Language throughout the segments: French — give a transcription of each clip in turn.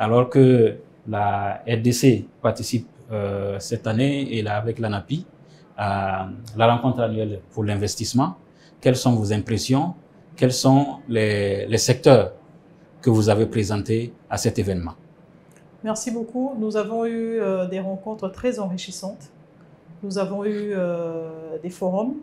alors que la RDC participe cette année et là avec l'ANAPI à la rencontre annuelle pour l'investissement. Quelles sont vos impressions? Quels sont les secteurs que vous avez présentés à cet événement? Merci beaucoup. Nous avons eu des rencontres très enrichissantes. Nous avons eu des forums.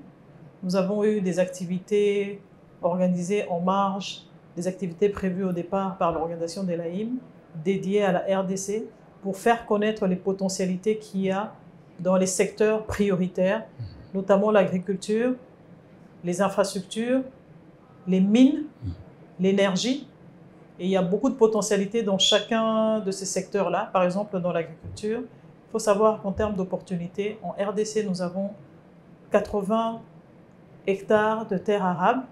Nous avons eu des activités organisées en marge, des activités prévues au départ par l'organisation de l'AIM, dédiées à la RDC, pour faire connaître les potentialités qu'il y a dans les secteurs prioritaires, notamment l'agriculture, les infrastructures, les mines, l'énergie. Et il y a beaucoup de potentialités dans chacun de ces secteurs-là. Par exemple, dans l'agriculture, il faut savoir qu'en termes d'opportunités, en RDC, nous avons 80 hectares de terres arables.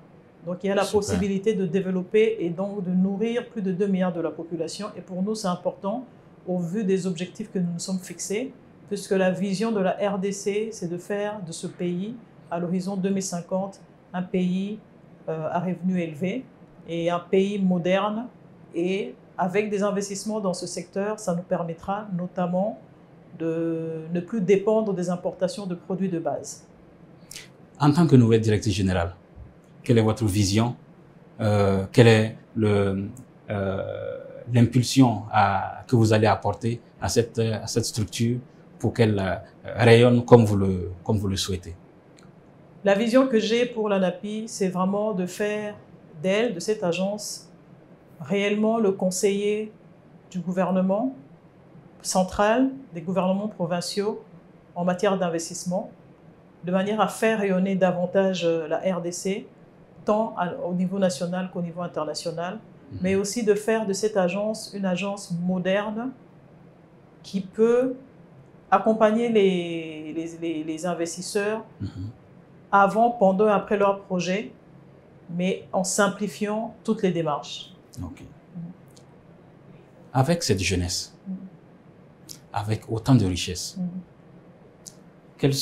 Donc, il y a la possibilité de développer et donc de nourrir plus de 2 milliards de la population. Et pour nous, c'est important au vu des objectifs que nous nous sommes fixés, puisque la vision de la RDC, c'est de faire de ce pays, à l'horizon 2050, un pays à revenus élevés et un pays moderne. Et avec des investissements dans ce secteur, ça nous permettra notamment de ne plus dépendre des importations de produits de base. En tant que nouvelle directrice générale, quelle est votre vision? Quelle est l'impulsion que vous allez apporter à cette structure pour qu'elle rayonne comme vous le souhaitez? La vision que j'ai pour l'ANAPI, c'est vraiment de faire d'elle, de cette agence, réellement le conseiller du gouvernement central, des gouvernements provinciaux en matière d'investissement, de manière à faire rayonner davantage la RDC, tant au niveau national qu'au niveau international, mais aussi de faire de cette agence une agence moderne qui peut accompagner les investisseurs avant, pendant et après leur projet, mais en simplifiant toutes les démarches. Okay. Avec cette jeunesse, avec autant de richesses, quel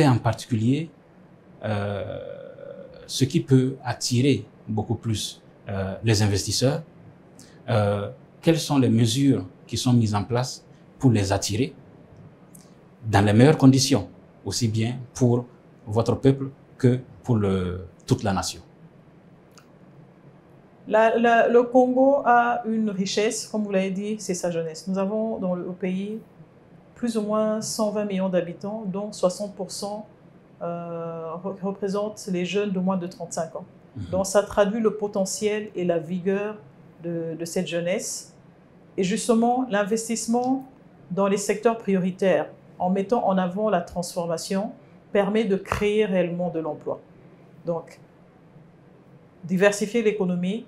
est en particulier ce qui peut attirer beaucoup plus les investisseurs? Quelles sont les mesures qui sont mises en place pour les attirer dans les meilleures conditions, aussi bien pour votre peuple que pour toute la nation? Le Congo a une richesse, comme vous l'avez dit, c'est sa jeunesse. Nous avons au pays plus ou moins 120 millions d'habitants, dont 60% représentent les jeunes de moins de 35 ans. Donc ça traduit le potentiel et la vigueur de cette jeunesse. Et justement, l'investissement dans les secteurs prioritaires, en mettant en avant la transformation, permet de créer réellement de l'emploi. Donc, diversifier l'économie,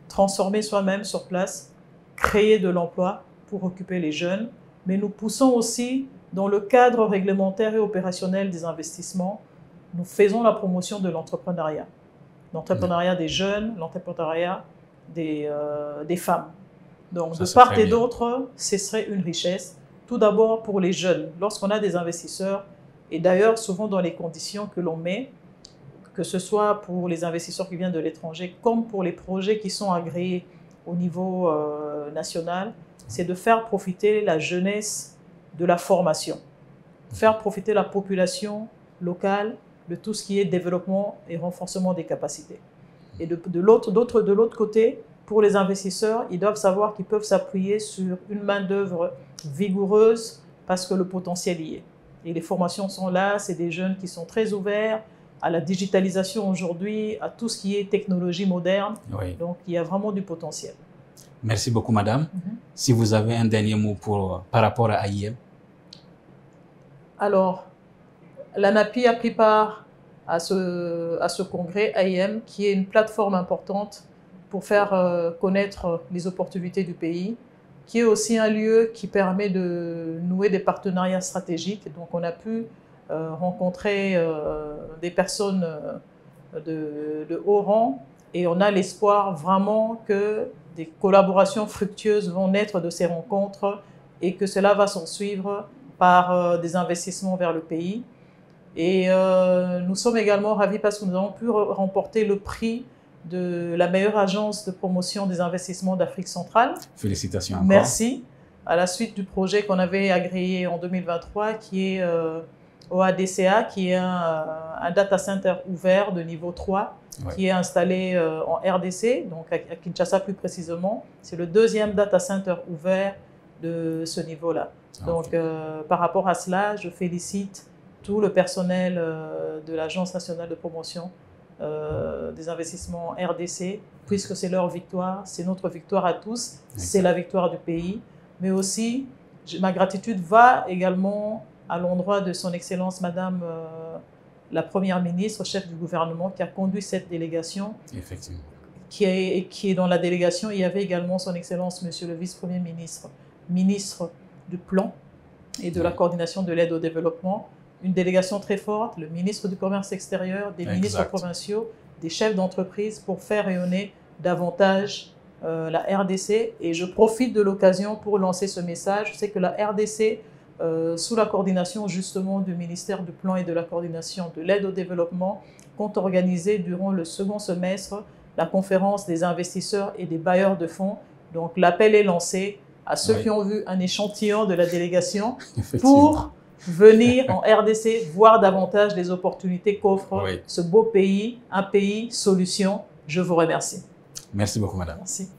transformer soi-même sur place, créer de l'emploi pour occuper les jeunes, mais nous poussons aussi, dans le cadre réglementaire et opérationnel des investissements, nous faisons la promotion de l'entrepreneuriat. L'entrepreneuriat des jeunes, l'entrepreneuriat des femmes. Donc, de part et d'autre, ce serait une richesse. Tout d'abord pour les jeunes, lorsqu'on a des investisseurs, et d'ailleurs souvent dans les conditions que l'on met, que ce soit pour les investisseurs qui viennent de l'étranger, comme pour les projets qui sont agréés au niveau national, c'est de faire profiter la jeunesse de la formation, faire profiter la population locale de tout ce qui est développement et renforcement des capacités. Et de l'autre côté, pour les investisseurs, ils doivent savoir qu'ils peuvent s'appuyer sur une main-d'œuvre vigoureuse parce que le potentiel y est. Et les formations sont là, c'est des jeunes qui sont très ouverts à la digitalisation aujourd'hui, à tout ce qui est technologie moderne. Oui. Donc, il y a vraiment du potentiel. Merci beaucoup, madame. Si vous avez un dernier mot par rapport à AIM. Alors, l'ANAPI a pris part à ce congrès AIM, qui est une plateforme importante pour faire connaître les opportunités du pays, qui est aussi un lieu qui permet de nouer des partenariats stratégiques. Donc, on a pu rencontrer des personnes de haut rang et on a l'espoir vraiment que des collaborations fructueuses vont naître de ces rencontres et que cela va s'en suivre par des investissements vers le pays. Et nous sommes également ravis parce que nous avons pu remporter le prix de la meilleure agence de promotion des investissements d'Afrique centrale. Félicitations encore. Merci. À la suite du projet qu'on avait agréé en 2023, qui est OADCA, qui est un data center ouvert de niveau 3, ouais, qui est installé en RDC, donc à Kinshasa plus précisément. C'est le deuxième data center ouvert de ce niveau-là. Donc, okay, par rapport à cela, je félicite tout le personnel de l'Agence nationale de promotion des investissements RDC, puisque c'est leur victoire, c'est notre victoire à tous, c'est la victoire du pays. Mais aussi, ma gratitude va également à l'endroit de son Excellence Madame la Première ministre, chef du gouvernement, qui a conduit cette délégation. Effectivement. Qui est dans la délégation. Il y avait également son Excellence Monsieur le Vice-Premier ministre, ministre du Plan et de la coordination de l'aide au développement. Une délégation très forte, le ministre du Commerce extérieur, des ministres provinciaux, des chefs d'entreprise pour faire rayonner davantage la RDC. Et je profite de l'occasion pour lancer ce message. Je sais que la RDC, sous la coordination justement du ministère du Plan et de la coordination de l'aide au développement, compte organiser durant le second semestre la conférence des investisseurs et des bailleurs de fonds. Donc l'appel est lancé à ceux qui ont vu un échantillon de la délégation pour venir en RDC voir davantage les opportunités qu'offre ce beau pays, un pays solution. Je vous remercie. Merci beaucoup, madame. Merci.